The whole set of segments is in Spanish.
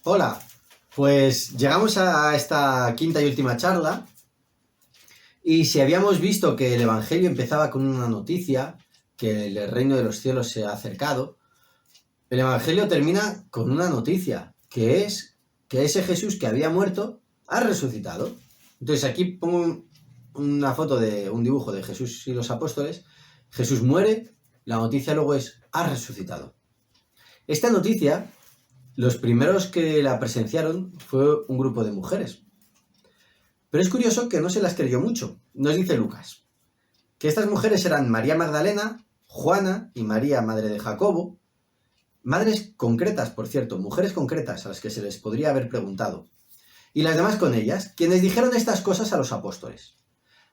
Hola, pues llegamos a esta quinta y última charla y si habíamos visto que el Evangelio empezaba con una noticia, que el reino de los cielos se ha acercado, el Evangelio termina con una noticia, que es que ese Jesús que había muerto ha resucitado. Entonces aquí pongo una foto de un dibujo de Jesús y los apóstoles. Jesús muere, la noticia luego es, ha resucitado. Esta noticia, los primeros que la presenciaron fue un grupo de mujeres. Pero es curioso que no se las creyó mucho. Nos dice Lucas que estas mujeres eran María Magdalena, Juana y María, madre de Jacobo. Madres concretas, por cierto, mujeres concretas a las que se les podría haber preguntado. Y las demás con ellas, quienes dijeron estas cosas a los apóstoles.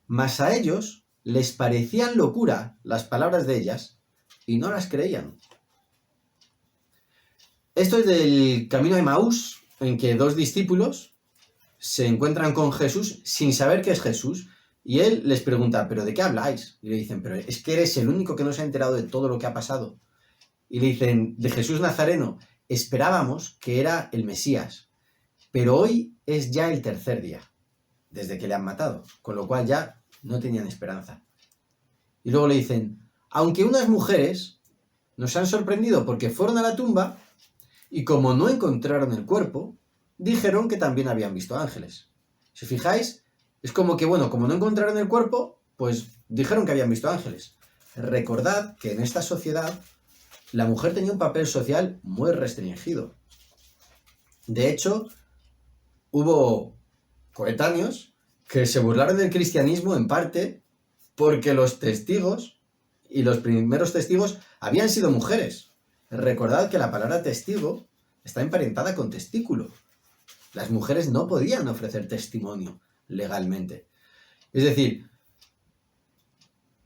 Mas a ellos les parecían locura las palabras de ellas y no las creían. Esto es del camino de Emaús, en que dos discípulos se encuentran con Jesús sin saber qué es Jesús, y él les pregunta, ¿pero de qué habláis? Y le dicen, pero es que eres el único que no se ha enterado de todo lo que ha pasado. Y le dicen, de Jesús Nazareno, esperábamos que era el Mesías, pero hoy es ya el tercer día, desde que le han matado, con lo cual ya no tenían esperanza. Y luego le dicen, aunque unas mujeres nos han sorprendido porque fueron a la tumba y como no encontraron el cuerpo, dijeron que también habían visto ángeles. Si fijáis, es como que, bueno, como no encontraron el cuerpo, pues dijeron que habían visto ángeles. Recordad que en esta sociedad la mujer tenía un papel social muy restringido. De hecho, hubo coetáneos que se burlaron del cristianismo en parte porque los testigos y los primeros testigos habían sido mujeres. Recordad que la palabra testigo está emparentada con testículo. Las mujeres no podían ofrecer testimonio legalmente. Es decir,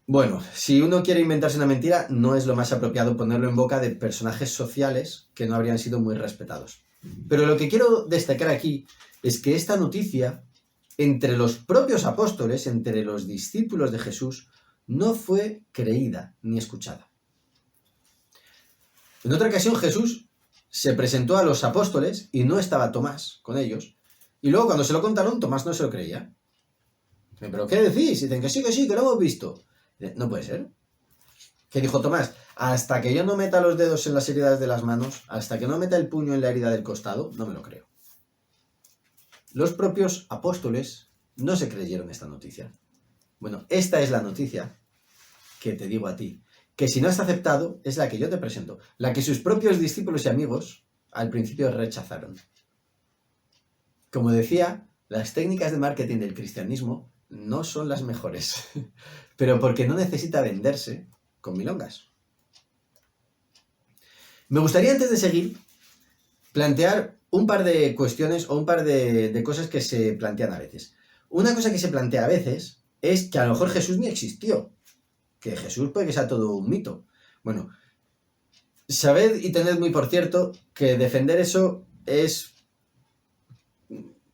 bueno, si uno quiere inventarse una mentira, no es lo más apropiado ponerlo en boca de personajes sociales que no habrían sido muy respetados. Pero lo que quiero destacar aquí es que esta noticia, entre los propios apóstoles, entre los discípulos de Jesús, no fue creída ni escuchada. En otra ocasión Jesús se presentó a los apóstoles y no estaba Tomás con ellos. Y luego cuando se lo contaron, Tomás no se lo creía. ¿Pero qué decís? Y dicen que sí, que lo hemos visto. No puede ser. ¿Qué dijo Tomás? Hasta que yo no meta los dedos en las heridas de las manos, hasta que no meta el puño en la herida del costado, no me lo creo. Los propios apóstoles no se creyeron esta noticia. Bueno, esta es la noticia que te digo a ti, que si no has aceptado, es la que yo te presento, la que sus propios discípulos y amigos al principio rechazaron. Como decía, las técnicas de marketing del cristianismo no son las mejores, pero porque no necesita venderse con milongas. Me gustaría, antes de seguir, plantear un par de cuestiones o un par de cosas que se plantean a veces. Una cosa que se plantea a veces es que a lo mejor Jesús ni existió, que Jesús puede que sea todo un mito. Bueno, sabed y tened muy por cierto que defender eso es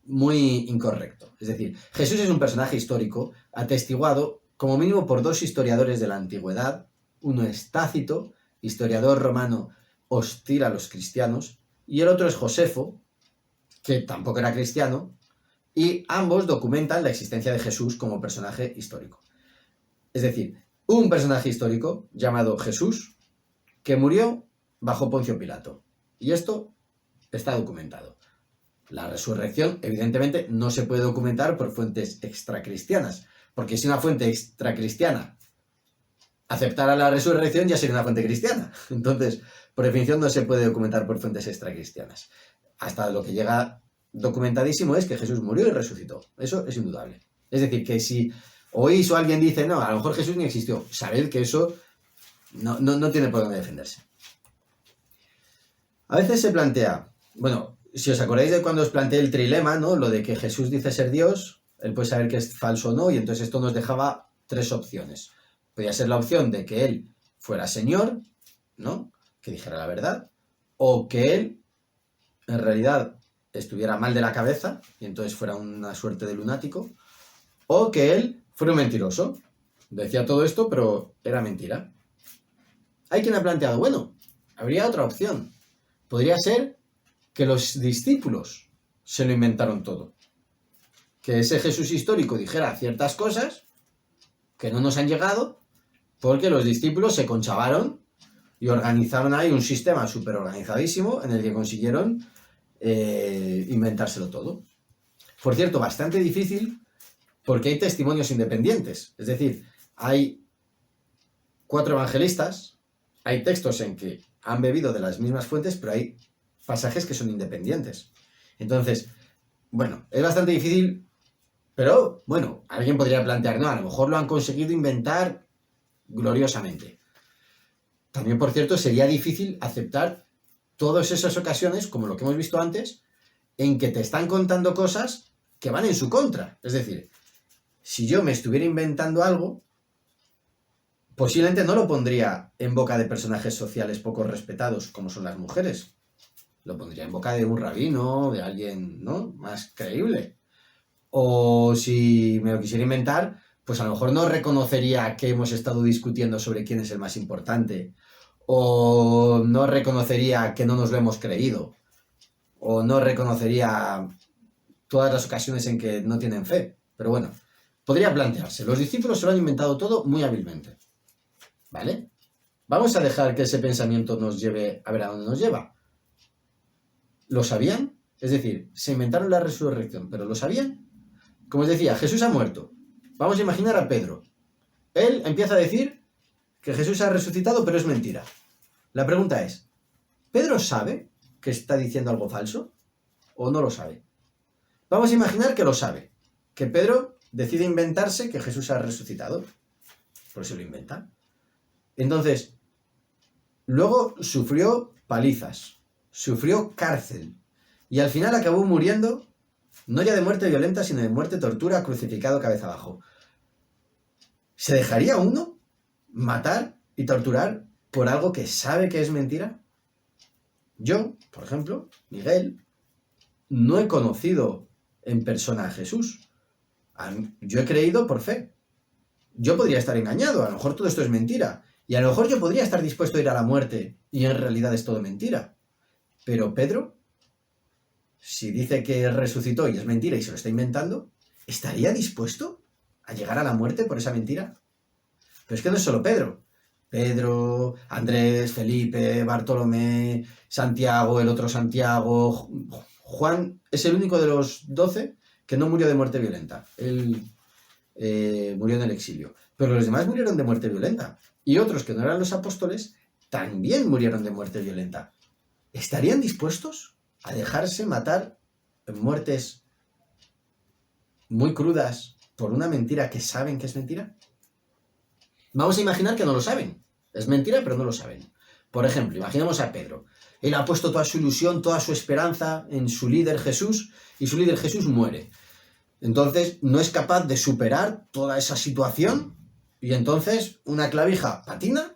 muy incorrecto. Es decir, Jesús es un personaje histórico atestiguado como mínimo por dos historiadores de la antigüedad. Uno es Tácito, historiador romano hostil a los cristianos, y el otro es Josefo, que tampoco era cristiano, y ambos documentan la existencia de Jesús como personaje histórico. Es decir, un personaje histórico llamado Jesús que murió bajo Poncio Pilato. Y esto está documentado. La resurrección, evidentemente, no se puede documentar por fuentes extracristianas, porque si una fuente extracristiana aceptara la resurrección, ya sería una fuente cristiana. Entonces, por definición, no se puede documentar por fuentes extracristianas. Hasta lo que llega documentadísimo es que Jesús murió y resucitó. Eso es indudable. Es decir, que si oís o alguien dice, no, a lo mejor Jesús ni existió, sabed que eso no tiene por dónde defenderse. A veces se plantea, bueno, si os acordáis de cuando os planteé el trilema, ¿no? Lo de que Jesús dice ser Dios, él puede saber que es falso o no, y entonces esto nos dejaba tres opciones. Podría ser la opción de que él fuera Señor, ¿no? Que dijera la verdad, o que él, en realidad, estuviera mal de la cabeza, y entonces fuera una suerte de lunático, o que él fuera un mentiroso. Decía todo esto, pero era mentira. Hay quien ha planteado, bueno, habría otra opción. Podría ser que los discípulos se lo inventaron todo. Que ese Jesús histórico dijera ciertas cosas que no nos han llegado porque los discípulos se conchavaron y organizaron ahí un sistema súper organizadísimo en el que consiguieron inventárselo todo. Por cierto, bastante difícil porque hay testimonios independientes. Es decir, hay 4 evangelistas, hay textos en que han bebido de las mismas fuentes, pero hay pasajes que son independientes. Entonces, bueno, es bastante difícil, pero bueno, alguien podría plantear, no, a lo mejor lo han conseguido inventar gloriosamente. También, por cierto, sería difícil aceptar todas esas ocasiones, como lo que hemos visto antes, en que te están contando cosas que van en su contra. Es decir, si yo me estuviera inventando algo, posiblemente no lo pondría en boca de personajes sociales poco respetados, como son las mujeres. Lo pondría en boca de un rabino, de alguien, ¿no?, más creíble. O si me lo quisiera inventar, pues a lo mejor no reconocería que hemos estado discutiendo sobre quién es el más importante. O no reconocería que no nos lo hemos creído. O no reconocería todas las ocasiones en que no tienen fe. Pero bueno, podría plantearse. Los discípulos se lo han inventado todo muy hábilmente. ¿Vale? Vamos a dejar que ese pensamiento nos lleve a ver a dónde nos lleva. ¿Lo sabían? Es decir, se inventaron la resurrección, pero ¿lo sabían? Como os decía, Jesús ha muerto. Vamos a imaginar a Pedro. Él empieza a decir que Jesús ha resucitado, pero es mentira. La pregunta es, ¿Pedro sabe que está diciendo algo falso o no lo sabe? Vamos a imaginar que lo sabe, que Pedro decide inventarse que Jesús ha resucitado. Por eso lo inventa. Entonces, luego sufrió palizas, sufrió cárcel y al final acabó muriendo, no ya de muerte violenta, sino de muerte tortura, crucificado cabeza abajo. ¿Se dejaría uno matar y torturar por algo que sabe que es mentira? Yo, por ejemplo, Miguel, no he conocido en persona a Jesús. Yo he creído por fe. Yo podría estar engañado, a lo mejor todo esto es mentira. Y a lo mejor yo podría estar dispuesto a ir a la muerte y en realidad es todo mentira. Pero Pedro, si dice que resucitó y es mentira y se lo está inventando, ¿estaría dispuesto a llegar a la muerte por esa mentira? Pero es que no es solo Pedro. Pedro, Andrés, Felipe, Bartolomé, Santiago, el otro Santiago, Juan es el único de los 12 que no murió de muerte violenta. Él murió en el exilio. Pero los demás murieron de muerte violenta. Y otros que no eran los apóstoles también murieron de muerte violenta. ¿Estarían dispuestos a dejarse matar en muertes muy crudas por una mentira que saben que es mentira? Vamos a imaginar que no lo saben. Es mentira, pero no lo saben. Por ejemplo, imaginemos a Pedro. Él ha puesto toda su ilusión, toda su esperanza en su líder Jesús, y su líder Jesús muere. Entonces no es capaz de superar toda esa situación, y entonces una clavija patina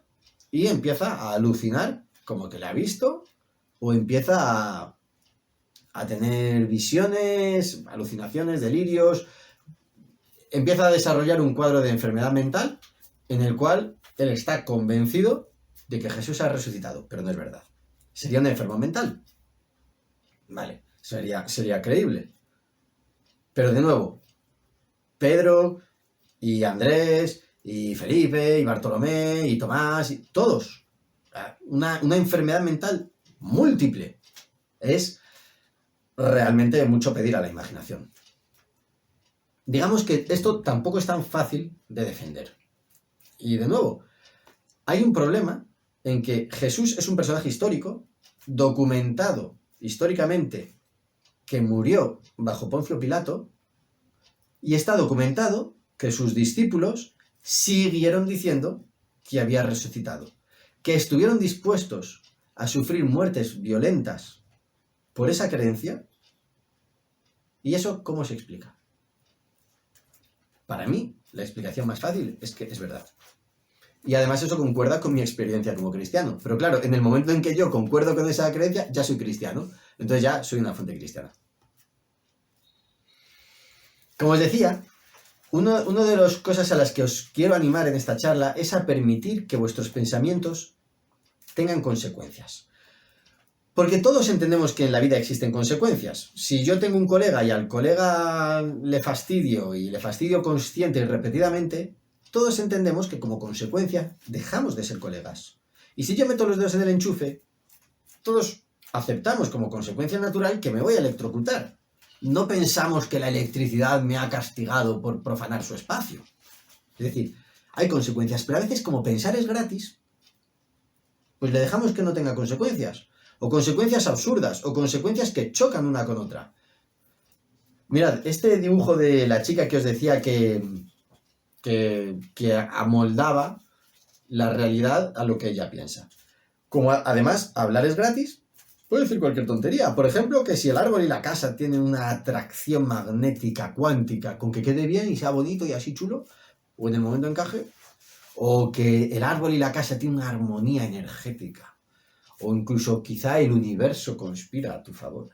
y empieza a alucinar como que le ha visto, o empieza a tener visiones, alucinaciones, delirios, empieza a desarrollar un cuadro de enfermedad mental en el cual él está convencido de que Jesús ha resucitado, pero no es verdad. Sería un enfermo mental. Vale, sería creíble. Pero de nuevo, Pedro y Andrés y Felipe y Bartolomé y Tomás, y todos, una enfermedad mental múltiple. Es realmente mucho pedir a la imaginación. Digamos que esto tampoco es tan fácil de defender. Y de nuevo, hay un problema en que Jesús es un personaje histórico, documentado históricamente, que murió bajo Poncio Pilato, y está documentado que sus discípulos siguieron diciendo que había resucitado, que estuvieron dispuestos a sufrir muertes violentas por esa creencia. ¿Y eso cómo se explica? Para mí, la explicación más fácil es que es verdad. Y además eso concuerda con mi experiencia como cristiano. Pero claro, en el momento en que yo concuerdo con esa creencia, ya soy cristiano. Entonces ya soy una fuente cristiana. Como os decía, una de las cosas a las que os quiero animar en esta charla es a permitir que vuestros pensamientos tengan consecuencias. Porque todos entendemos que en la vida existen consecuencias. Si yo tengo un colega y al colega le fastidio consciente y repetidamente, todos entendemos que como consecuencia dejamos de ser colegas. Y si yo meto los dedos en el enchufe, todos aceptamos como consecuencia natural que me voy a electrocutar. No pensamos que la electricidad me ha castigado por profanar su espacio. Es decir, hay consecuencias, pero a veces como pensar es gratis, pues le dejamos que no tenga consecuencias. O consecuencias absurdas, o consecuencias que chocan una con otra. Mirad, este dibujo de la chica que os decía que amoldaba la realidad a lo que ella piensa. Como además hablar es gratis, puede decir cualquier tontería. Por ejemplo, que si el árbol y la casa tienen una atracción magnética cuántica con que quede bien y sea bonito y así chulo, o en el momento encaje, o que el árbol y la casa tienen una armonía energética, o incluso quizá el universo conspira a tu favor.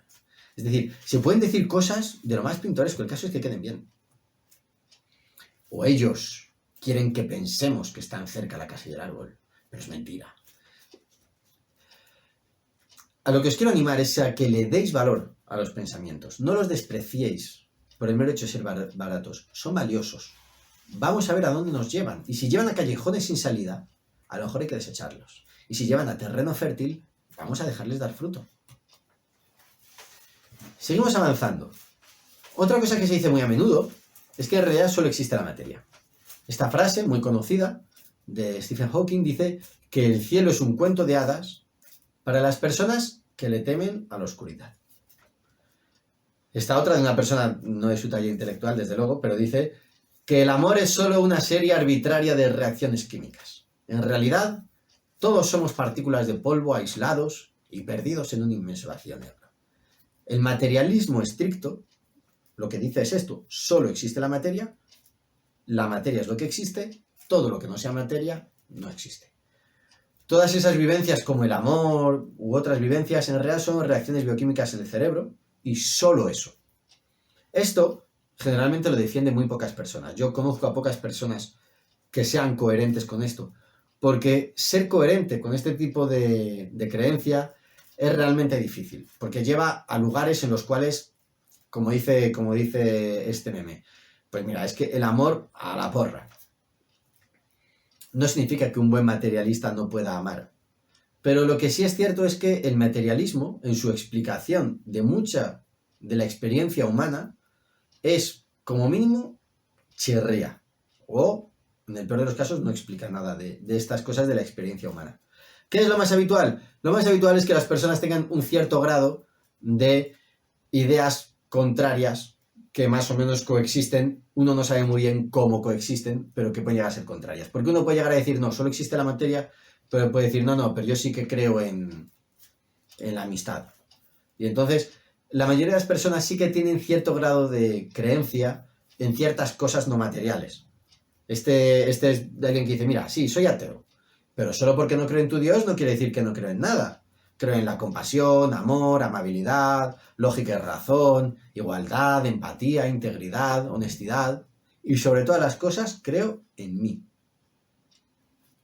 Es decir, se pueden decir cosas de lo más pintoresco, el caso es que queden bien. O ellos quieren que pensemos que están cerca la casa y el árbol, pero es mentira. A lo que os quiero animar es a que le deis valor a los pensamientos. No los despreciéis por el mero hecho de ser baratos. Son valiosos. Vamos a ver a dónde nos llevan. Y si llevan a callejones sin salida, a lo mejor hay que desecharlos. Y si llevan a terreno fértil, vamos a dejarles dar fruto. Seguimos avanzando. Otra cosa que se dice muy a menudo es que en realidad solo existe la materia. Esta frase, muy conocida, de Stephen Hawking, dice que el cielo es un cuento de hadas para las personas que le temen a la oscuridad. Esta otra de una persona, no de su talla intelectual, desde luego, pero dice que el amor es solo una serie arbitraria de reacciones químicas. En realidad, todos somos partículas de polvo aislados y perdidos en un inmenso vacío negro. El materialismo estricto lo que dice es esto: solo existe la materia es lo que existe, todo lo que no sea materia no existe. Todas esas vivencias como el amor u otras vivencias en realidad son reacciones bioquímicas en el cerebro y solo eso. Esto generalmente lo defienden muy pocas personas. Yo conozco a pocas personas que sean coherentes con esto, porque ser coherente con este tipo de creencia es realmente difícil, porque lleva a lugares en los cuales, como dice este meme, pues mira, es que el amor a la porra. No significa que un buen materialista no pueda amar. Pero lo que sí es cierto es que el materialismo, en su explicación de mucha de la experiencia humana, es, como mínimo, chirría. O, en el peor de los casos, no explica nada de estas cosas de la experiencia humana. ¿Qué es lo más habitual? Lo más habitual es que las personas tengan un cierto grado de ideas contrarias que más o menos coexisten. Uno no sabe muy bien cómo coexisten, pero que pueden llegar a ser contrarias. Porque uno puede llegar a decir, no, solo existe la materia, pero puede decir, no, pero yo sí que creo en la amistad. Y entonces, la mayoría de las personas sí que tienen cierto grado de creencia en ciertas cosas no materiales. Este es de alguien que dice, mira, sí, soy ateo, pero solo porque no creo en tu Dios no quiere decir que no creo en nada. Creo en la compasión, amor, amabilidad, lógica y razón, igualdad, empatía, integridad, honestidad. Y sobre todas las cosas, creo en mí.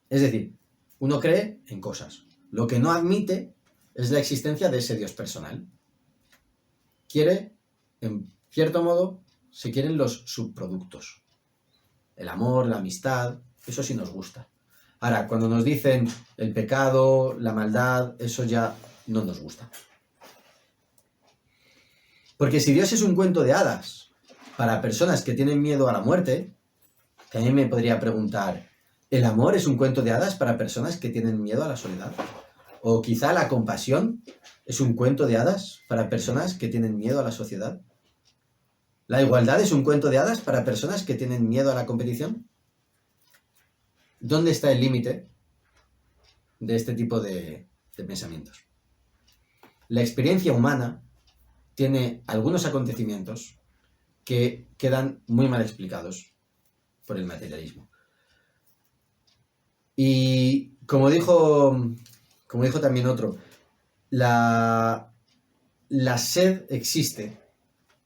Es decir, uno cree en cosas. Lo que no admite es la existencia de ese Dios personal. Quiere, en cierto modo, se quieren los subproductos. El amor, la amistad, eso sí nos gusta. Ahora, cuando nos dicen el pecado, la maldad, eso ya no nos gusta. Porque si Dios es un cuento de hadas para personas que tienen miedo a la muerte, también me podría preguntar, ¿el amor es un cuento de hadas para personas que tienen miedo a la soledad? O quizá la compasión es un cuento de hadas para personas que tienen miedo a la sociedad. ¿La igualdad es un cuento de hadas para personas que tienen miedo a la competición? ¿Dónde está el límite de este tipo de pensamientos? La experiencia humana tiene algunos acontecimientos que quedan muy mal explicados por el materialismo. Y como dijo también otro, la sed existe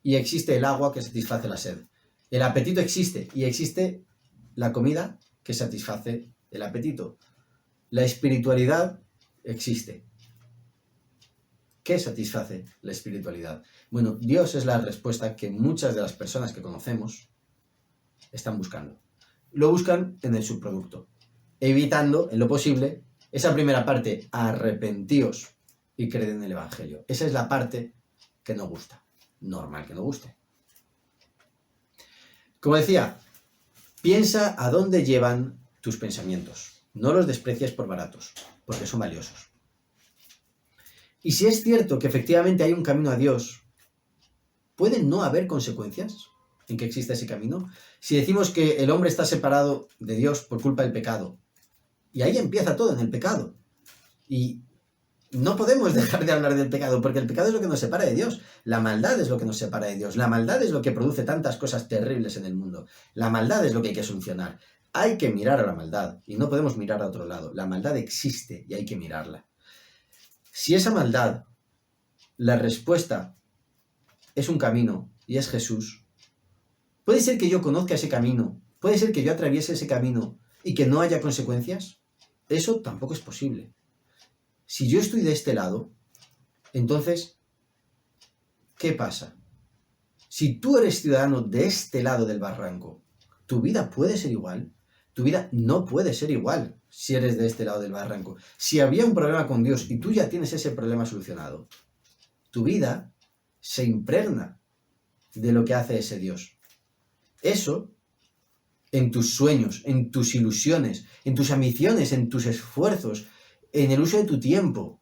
y existe el agua que satisface la sed. El apetito existe y existe la comida que satisface el apetito. La espiritualidad existe. ¿Qué satisface la espiritualidad? Bueno, Dios es la respuesta que muchas de las personas que conocemos están buscando. Lo buscan en el subproducto, evitando, en lo posible, esa primera parte, arrepentíos y creed en el Evangelio. Esa es la parte que no gusta. Normal que no guste. Como decía, piensa a dónde llevan tus pensamientos. No los desprecies por baratos, porque son valiosos. Y si es cierto que efectivamente hay un camino a Dios, ¿puede no haber consecuencias en que exista ese camino? Si decimos que el hombre está separado de Dios por culpa del pecado, y ahí empieza todo, en el pecado. Y no podemos dejar de hablar del pecado, porque el pecado es lo que nos separa de Dios. La maldad es lo que nos separa de Dios. La maldad es lo que produce tantas cosas terribles en el mundo. La maldad es lo que hay que solucionar. Hay que mirar a la maldad, y no podemos mirar a otro lado. La maldad existe y hay que mirarla. Si esa maldad, la respuesta es un camino y es Jesús, puede ser que yo conozca ese camino, puede ser que yo atraviese ese camino y que no haya consecuencias. Eso tampoco es posible. Si yo estoy de este lado, entonces, ¿qué pasa? Si tú eres ciudadano de este lado del barranco, ¿tu vida puede ser igual? Tu vida no puede ser igual si eres de este lado del barranco. Si había un problema con Dios y tú ya tienes ese problema solucionado, tu vida se impregna de lo que hace ese Dios. Eso, en tus sueños, en tus ilusiones, en tus ambiciones, en tus esfuerzos, en el uso de tu tiempo,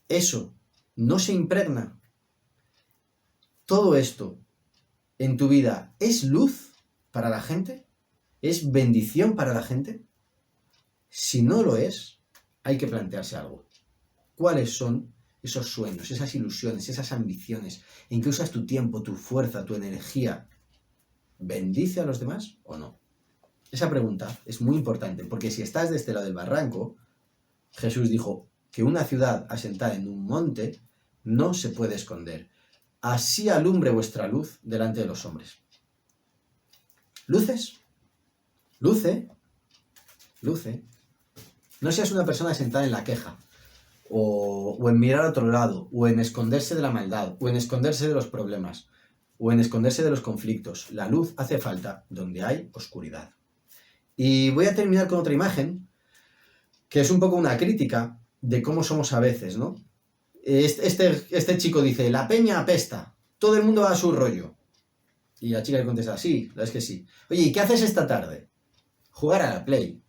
eso no se impregna. Todo esto en tu vida es luz para la gente, es bendición para la gente. Si no lo es, hay que plantearse algo. ¿Cuáles son esos sueños, esas ilusiones, esas ambiciones en que usas tu tiempo, tu fuerza, tu energía? ¿Bendice a los demás o no? Esa pregunta es muy importante, porque si estás de este lado del barranco, Jesús dijo que una ciudad asentada en un monte no se puede esconder. Así alumbre vuestra luz delante de los hombres. ¿Luces? Luce. Luce. No seas una persona sentada en la queja, o en mirar a otro lado, o en esconderse de la maldad, o en esconderse de los problemas, o en esconderse de los conflictos. La luz hace falta donde hay oscuridad. Y voy a terminar con otra imagen, que es un poco una crítica de cómo somos a veces, ¿no? Este chico dice, la peña apesta, todo el mundo va a su rollo. Y la chica le contesta, sí, la verdad es que sí. Oye, ¿y qué haces esta tarde? Jugar a la Play,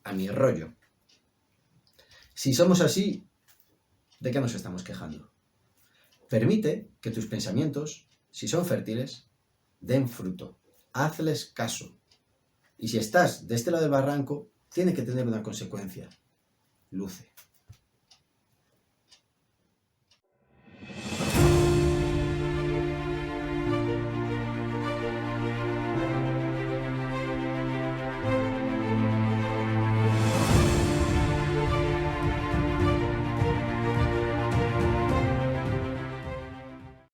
a mi rollo. Si somos así, ¿de qué nos estamos quejando? Permite que tus pensamientos, si son fértiles, den fruto. Hazles caso. Y si estás de este lado del barranco, tiene que tener una consecuencia. Luce.